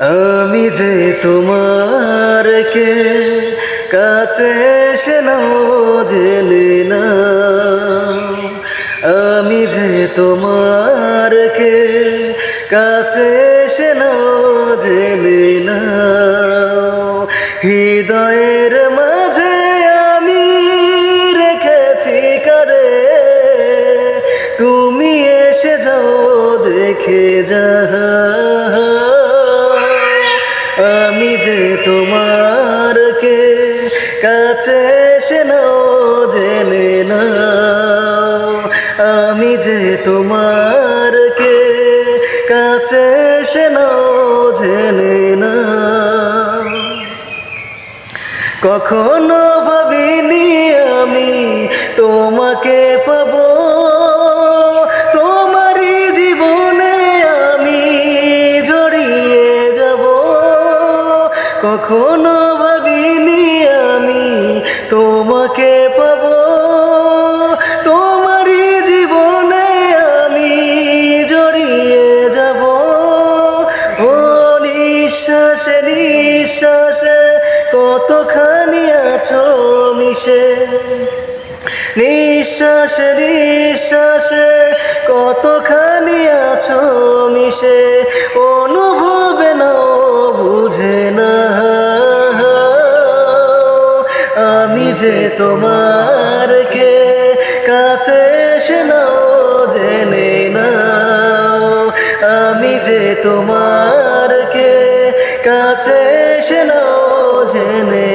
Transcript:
আমি যে তোমার কে কাছে এসে নাও জেনে না, আমি যে তোমার কে কাছে এসে নাও জেনে না। হৃদয়ের মাঝে আমি রেখেছি কারে, তুমি এসে যাও দেখে যা। আমি যে তোমার কে কাছে এসে নাও জেনে না, আমি যে তোমার কে কাছে এসে নাও জেনে না। কখনো ভাবিনি আমি তোমাকে পাবো, তোমারই জীবনে আমি জড়িয়ে যাব। কখনো ভাবিনি আমি তোমাকে পাবো, তোমারই জীবনে আমি জড়িয়ে যাব। ও নিঃশ্বাসে নিঃশ্বাসে কতখানি আছো মিশে, নিঃশ্বাসে নিঃশ্বাসে কতখানি আছো মিশে, অনুভবে নাও বুঝে না। আমি যে তোমার কে কাছে এসে নাও জেনে না, আমি যে তোমার কে কাছে এসে নাও জেনে